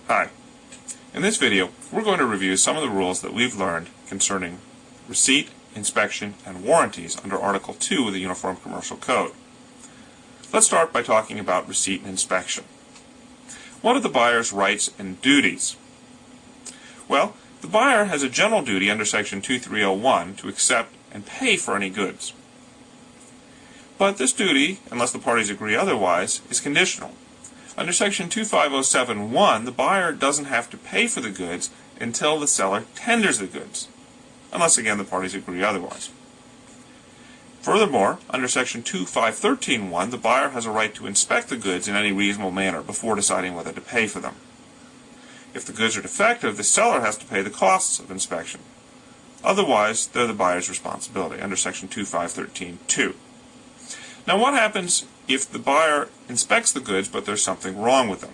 Hi. In this video, we're going to review some of the rules that we've learned concerning receipt, inspection, and warranties under Article 2 of the Uniform Commercial Code. Let's start by talking about receipt and inspection. What are the buyer's rights and duties? Well, the buyer has a general duty under Section 2301 to accept and pay for any goods. But this duty, unless the parties agree otherwise, is conditional. Under Section 25071, the buyer doesn't have to pay for the goods until the seller tenders the goods, unless again the parties agree otherwise. Furthermore, under Section 25131, the buyer has a right to inspect the goods in any reasonable manner before deciding whether to pay for them. If the goods are defective, the seller has to pay the costs of inspection. Otherwise, they're the buyer's responsibility under Section 25132. Now, what happens if the buyer inspects the goods but there's something wrong with them?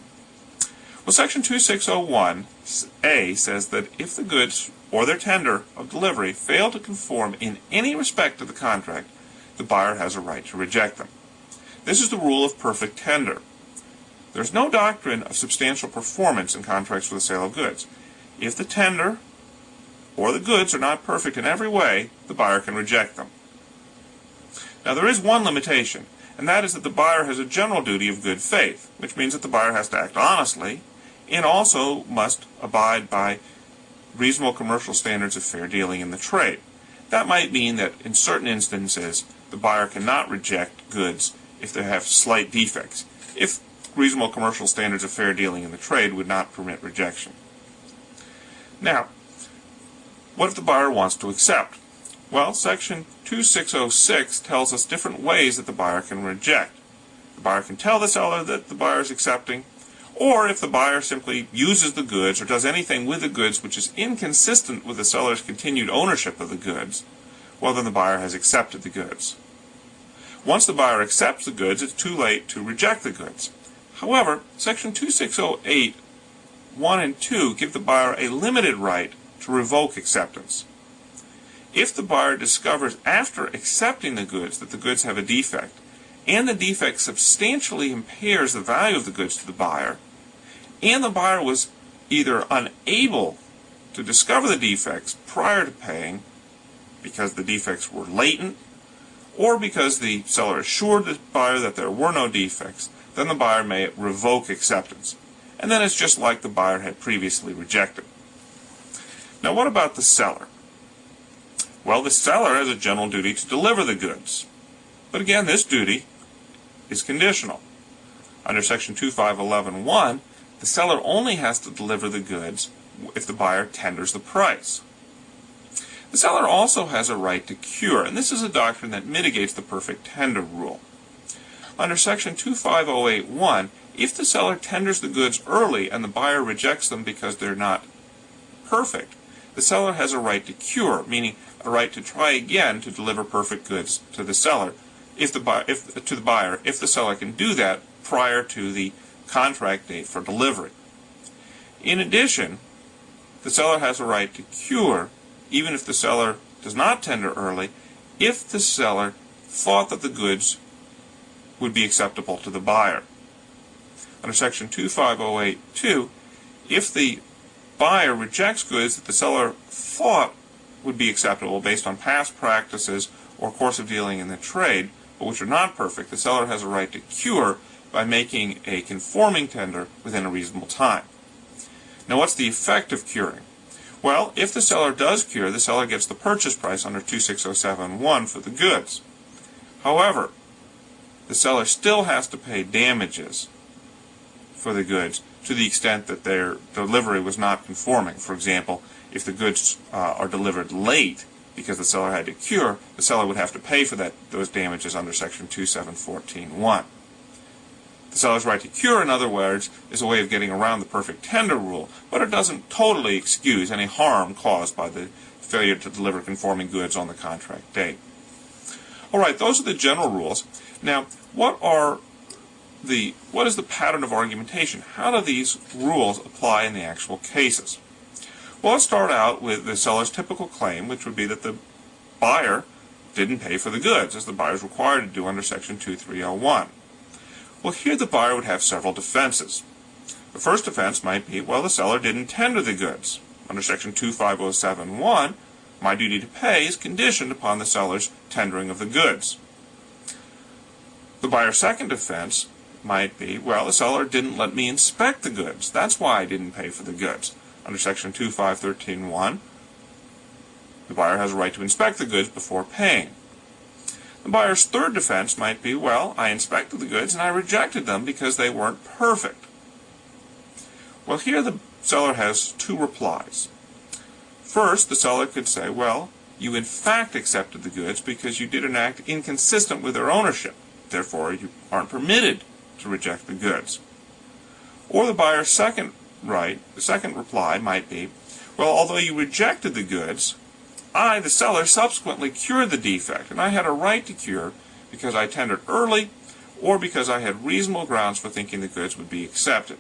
Well, Section 2601A says that if the goods or their tender of delivery fail to conform in any respect to the contract, the buyer has a right to reject them. This is the rule of perfect tender. There's no doctrine of substantial performance in contracts for the sale of goods. If the tender or the goods are not perfect in every way, the buyer can reject them. Now, there is one limitation, and that is that the buyer has a general duty of good faith, which means that the buyer has to act honestly and also must abide by reasonable commercial standards of fair dealing in the trade. That might mean that in certain instances the buyer cannot reject goods if they have slight defects, if reasonable commercial standards of fair dealing in the trade would not permit rejection. Now, what if the buyer wants to accept? Well, Section 2606 tells us different ways that the buyer can reject. The buyer can tell the seller that the buyer is accepting, or if the buyer simply uses the goods or does anything with the goods which is inconsistent with the seller's continued ownership of the goods, well, then the buyer has accepted the goods. Once the buyer accepts the goods, it's too late to reject the goods. However, Section 2608, 1 and 2 give the buyer a limited right to revoke acceptance. If the buyer discovers after accepting the goods that the goods have a defect, and the defect substantially impairs the value of the goods to the buyer, and the buyer was either unable to discover the defects prior to paying because the defects were latent, or because the seller assured the buyer that there were no defects, then the buyer may revoke acceptance. And then it's just like the buyer had previously rejected. Now, what about the seller? Well, the seller has a general duty to deliver the goods. But again, this duty is conditional. Under Section 25111, the seller only has to deliver the goods if the buyer tenders the price. The seller also has a right to cure, and this is a doctrine that mitigates the perfect tender rule. Under Section 25081, if the seller tenders the goods early and the buyer rejects them because they're not perfect, the seller has a right to cure, meaning a right to try again to deliver perfect goods to the seller, if the seller can do that prior to the contract date for delivery. In addition, the seller has a right to cure, even if the seller does not tender early, if the seller thought that the goods would be acceptable to the buyer. Under Section 25082, if the buyer rejects goods that the seller thought would be acceptable based on past practices or course of dealing in the trade, but which are not perfect, the seller has a right to cure by making a conforming tender within a reasonable time. Now, what's the effect of curing? Well, if the seller does cure, the seller gets the purchase price under 26071 for the goods. However, the seller still has to pay damages for the goods to the extent that their delivery was not conforming. For example, if the goods are delivered late because the seller had to cure, the seller would have to pay for those damages under Section 27141. The seller's right to cure, in other words, is a way of getting around the perfect tender rule, but it doesn't totally excuse any harm caused by the failure to deliver conforming goods on the contract date. All right, those are the general rules. Now, what is the pattern of argumentation? How do these rules apply in the actual cases? Well, let's start out with the seller's typical claim, which would be that the buyer didn't pay for the goods, as the buyer is required to do under Section 2301. Well, here the buyer would have several defenses. The The first defense might be, well, the seller didn't tender the goods. Under Section 25071, my duty to pay is conditioned upon the seller's tendering of the goods. The buyer's second defense might be, well, the seller didn't let me inspect the goods. That's why I didn't pay for the goods. Under Section 25131, the buyer has a right to inspect the goods before paying. The buyer's third defense might be, well, I inspected the goods and I rejected them because they weren't perfect. Well, here the seller has two replies. First, the seller could say, well, you in fact accepted the goods because you did an act inconsistent with their ownership. Therefore, you aren't permitted to reject the goods. Or the buyer's second reply might be, well, although you rejected the goods, I, the seller, subsequently cured the defect, and I had a right to cure because I tendered early or because I had reasonable grounds for thinking the goods would be accepted.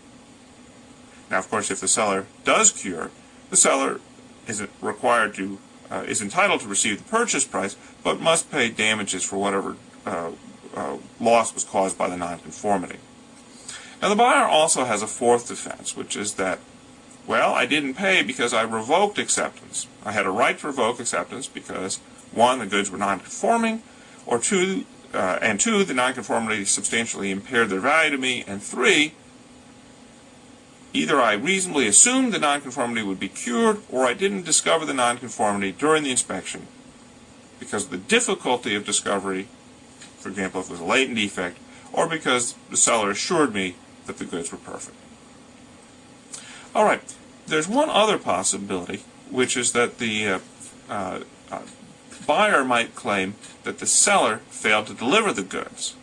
Now, of course, if the seller does cure, the seller is entitled to receive the purchase price, but must pay damages for whatever loss was caused by the nonconformity. Now, the buyer also has a fourth defense, which is that, well, I didn't pay because I revoked acceptance. I had a right to revoke acceptance because, one, the goods were nonconforming, or two, the nonconformity substantially impaired their value to me, and three, either I reasonably assumed the nonconformity would be cured, or I didn't discover the nonconformity during the inspection because of the difficulty of discovery, for example, if it was a latent defect, or because the seller assured me that the goods were perfect. All right, there's one other possibility, which is that the buyer might claim that the seller failed to deliver the goods.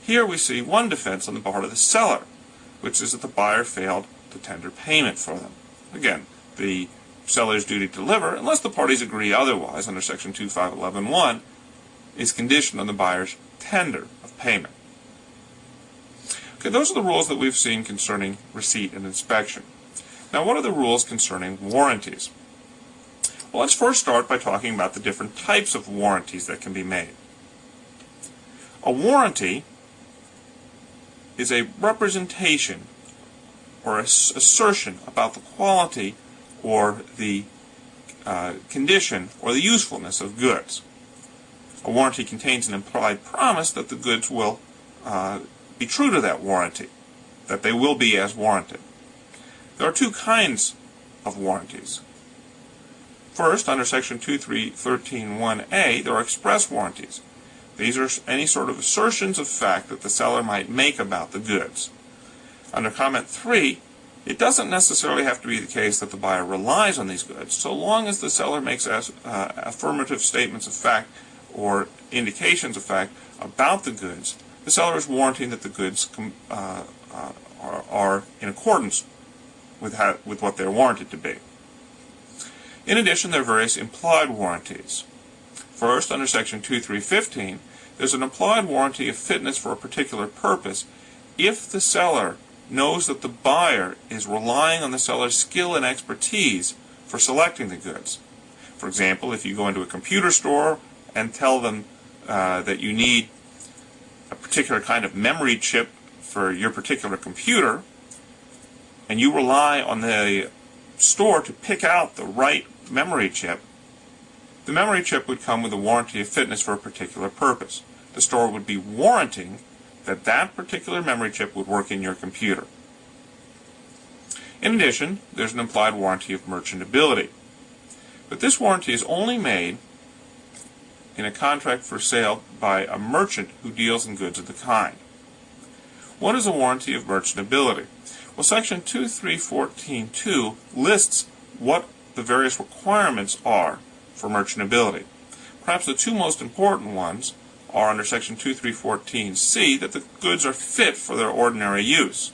Here we see one defense on the part of the seller, which is that the buyer failed to tender payment for them. Again, the seller's duty to deliver, unless the parties agree otherwise under Section 25111, is conditioned on the buyer's tender of payment. Okay, those are the rules that we've seen concerning receipt and inspection. Now, what are the rules concerning warranties? Well, let's first start by talking about the different types of warranties that can be made. A warranty is a representation or assertion about the quality or the condition or the usefulness of goods. A warranty contains an implied promise that the goods will be true to that warranty, that they will be as warranted. There are two kinds of warranties. First, under Section 23131A, there are express warranties. These are any sort of assertions of fact that the seller might make about the goods. Under Comment 3, it doesn't necessarily have to be the case that the buyer relies on these goods, so long as the seller makes affirmative statements of fact or indications of fact about the goods. The seller is warranting that the goods are in accordance with what they're warranted to be. In addition, there are various implied warranties. First, under Section 2315, there's an implied warranty of fitness for a particular purpose if the seller knows that the buyer is relying on the seller's skill and expertise for selecting the goods. For example, if you go into a computer store and tell them that you need a particular kind of memory chip for your particular computer, and you rely on the store to pick out the right memory chip, the memory chip would come with a warranty of fitness for a particular purpose. The store would be warranting that that particular memory chip would work in your computer. In addition, there's an implied warranty of merchantability. But this warranty is only made in a contract for sale by a merchant who deals in goods of the kind. What is a warranty of merchantability? Well, Section 2314.2 lists what the various requirements are for merchantability. Perhaps the two most important ones are under Section 2314C, that the goods are fit for their ordinary use.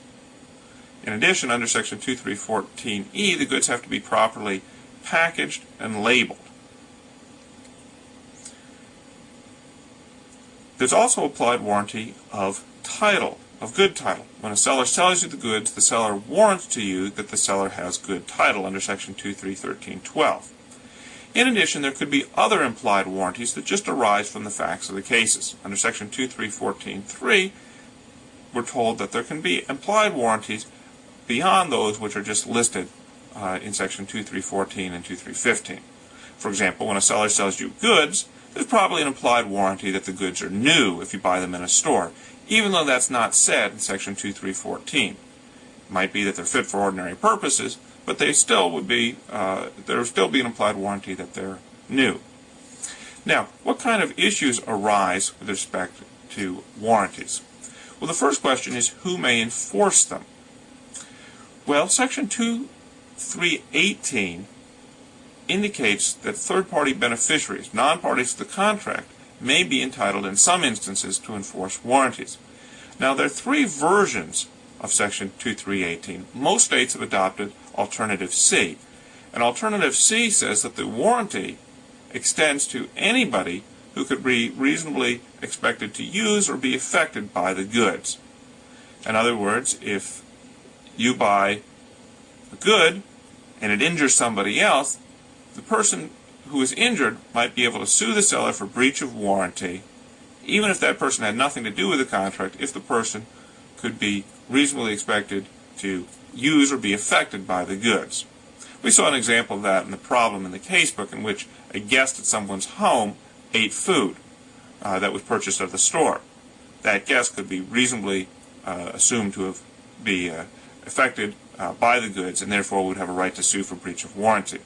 In addition, under Section 2314E, the goods have to be properly packaged and labeled. There's also applied warranty of title, of good title. When a seller sells you the goods, the seller warrants to you that the seller has good title under Section 2313.12. In addition, there could be other implied warranties that just arise from the facts of the cases. Under Section 2314.3, we're told that there can be implied warranties beyond those which are just listed in Section 2314 and 2315. For example, when a seller sells you goods, there's probably an implied warranty that the goods are new if you buy them in a store, even though that's not said in Section 2314. It might be that they're fit for ordinary purposes, but they still would be there would still be an implied warranty that they're new. Now, what kind of issues arise with respect to warranties? Well, the first question is who may enforce them? Well, Section 2318 indicates that third-party beneficiaries, non-parties to the contract, may be entitled in some instances to enforce warranties. Now, there are three versions of Section 2318. Most states have adopted Alternative C. And Alternative C says that the warranty extends to anybody who could be reasonably expected to use or be affected by the goods. In other words, if you buy a good and it injures somebody else, the person who is injured might be able to sue the seller for breach of warranty, even if that person had nothing to do with the contract, if the person could be reasonably expected to use or be affected by the goods. We saw an example of that in the problem in the casebook, in which a guest at someone's home ate food that was purchased at the store. That guest could be reasonably assumed to be affected by the goods, and therefore would have a right to sue for breach of warranty.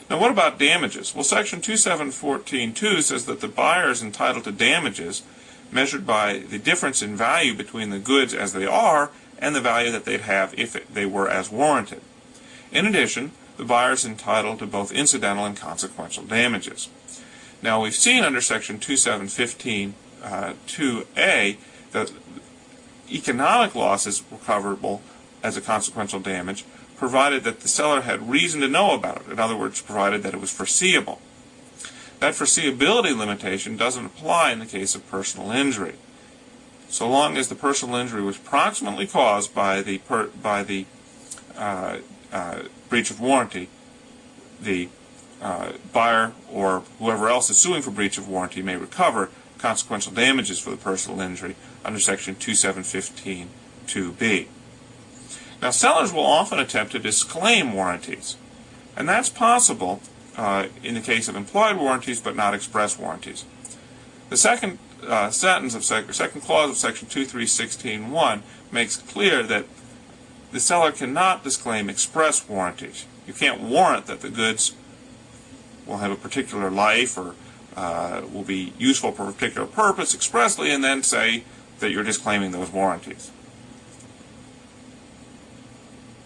Now, what about damages? Well, Section 2714.2 says that the buyer is entitled to damages measured by the difference in value between the goods as they are and the value that they'd have if they were as warranted. In addition, the buyer is entitled to both incidental and consequential damages. Now, we've seen under Section 2715.2a that economic loss is recoverable as a consequential damage, provided that the seller had reason to know about it. In other words, provided that it was foreseeable. That foreseeability limitation doesn't apply in the case of personal injury. So long as the personal injury was proximately caused by the breach of warranty, the buyer or whoever else is suing for breach of warranty may recover consequential damages for the personal injury under Section 2715.2b. Now, sellers will often attempt to disclaim warranties, and that's possible in the case of implied warranties but not express warranties. The second clause of Section 2316.1 makes clear that the seller cannot disclaim express warranties. You can't warrant that the goods will have a particular life or will be useful for a particular purpose expressly and then say that you're disclaiming those warranties.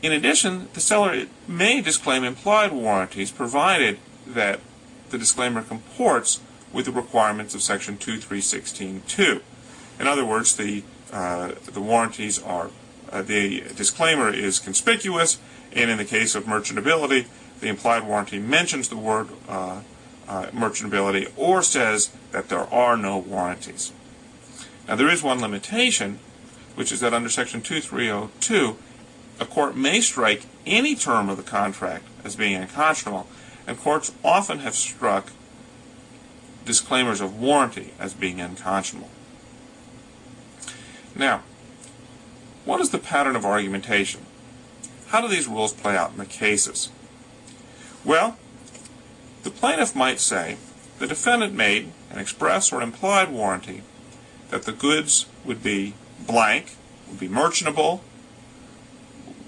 In addition, the seller may disclaim implied warranties provided that the disclaimer comports with the requirements of Section 2316.2. In other words, the warranties are the disclaimer is conspicuous, and in the case of merchantability, the implied warranty mentions the word merchantability or says that there are no warranties. Now, there is one limitation, which is that under Section 2302, a court may strike any term of the contract as being unconscionable, and courts often have struck disclaimers of warranty as being unconscionable. Now, what is the pattern of argumentation? How do these rules play out in the cases? Well, the plaintiff might say the defendant made an express or implied warranty that the goods would be blank, would be merchantable,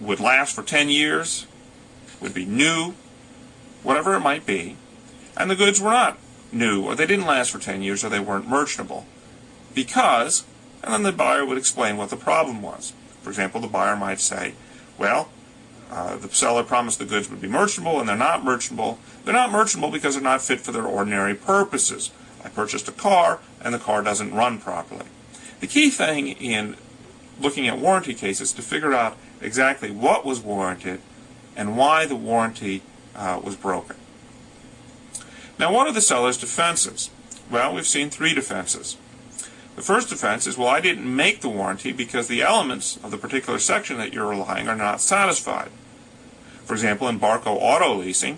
would last for 10 years, would be new, whatever it might be, and the goods were not new, or they didn't last for 10 years, or they weren't merchantable. Because, and then the buyer would explain what the problem was. For example, the buyer might say, well, the seller promised the goods would be merchantable, and they're not merchantable. They're not merchantable because they're not fit for their ordinary purposes. I purchased a car, and the car doesn't run properly. The key thing in looking at warranty cases is to figure out exactly what was warranted and why the warranty was broken. Now, what are the seller's defenses? Well, we've seen three defenses. The first defense is, well, I didn't make the warranty because the elements of the particular section that you're relying on are not satisfied. For example, in Barco Auto Leasing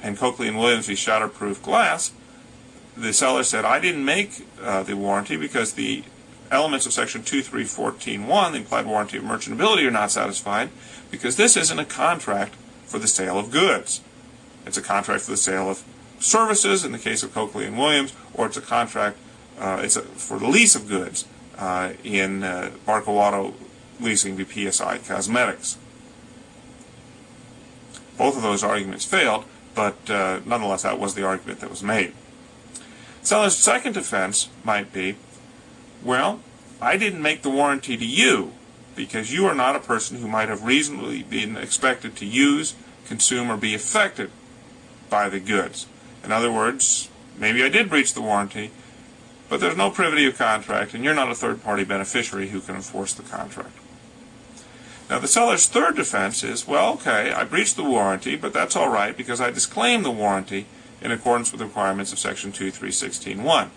and Coakley & Williams v. Shatterproof Glass, the seller said, I didn't make the warranty because the elements of Section 2314.1, the implied warranty of merchantability, are not satisfied because this isn't a contract for the sale of goods. It's a contract for the sale of services in the case of Coakley and Williams, or it's a contract for the lease of goods in Barco Auto Leasing v. PSI Cosmetics. Both of those arguments failed, but nonetheless that was the argument that was made. Seller's second defense might be, well, I didn't make the warranty to you because you are not a person who might have reasonably been expected to use, consume, or be affected by the goods. In other words, maybe I did breach the warranty, but there's no privity of contract, and you're not a third-party beneficiary who can enforce the contract. Now, the seller's third defense is, well, okay, I breached the warranty, but that's all right because I disclaimed the warranty in accordance with the requirements of Section 2316.1.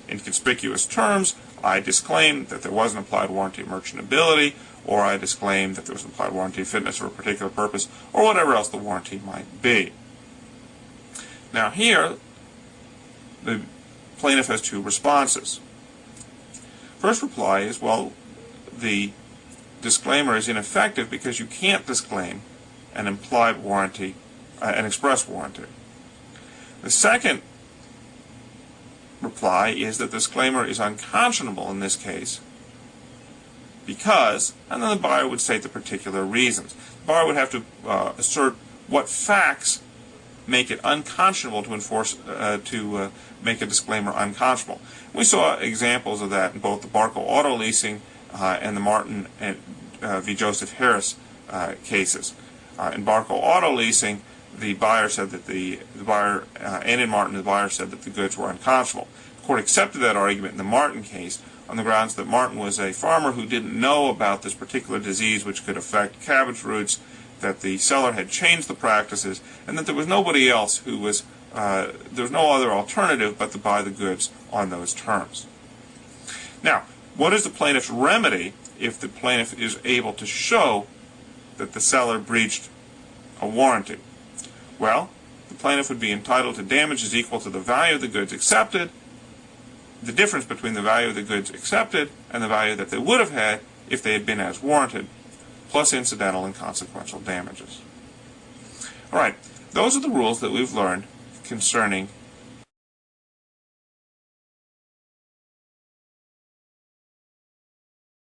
In conspicuous terms, I disclaimed that there was an implied warranty of merchantability, or I disclaimed that there was an implied warranty of fitness for a particular purpose, or whatever else the warranty might be. Now here, the plaintiff has two responses. First reply is, well, the disclaimer is ineffective because you can't disclaim an implied warranty, an express warranty. The second reply is that the disclaimer is unconscionable in this case because, and then the buyer would state the particular reasons. The buyer would have to assert what facts make it unconscionable to enforce, to make a disclaimer unconscionable. We saw examples of that in both the Barco Auto Leasing and the Martin v. Joseph Harris cases. In Barco Auto Leasing, the buyer said that and in Martin, the buyer said that the goods were unconscionable. The court accepted that argument in the Martin case on the grounds that Martin was a farmer who didn't know about this particular disease which could affect cabbage roots, that the seller had changed the practices, and that there was nobody else who was, there was no other alternative but to buy the goods on those terms. Now, what is the plaintiff's remedy if the plaintiff is able to show that the seller breached a warranty? Well, the plaintiff would be entitled to damages equal to the value of the goods accepted, the difference between the value of the goods accepted and the value that they would have had if they had been as warranted, plus incidental and consequential damages. All right, those are the rules that we've learned concerning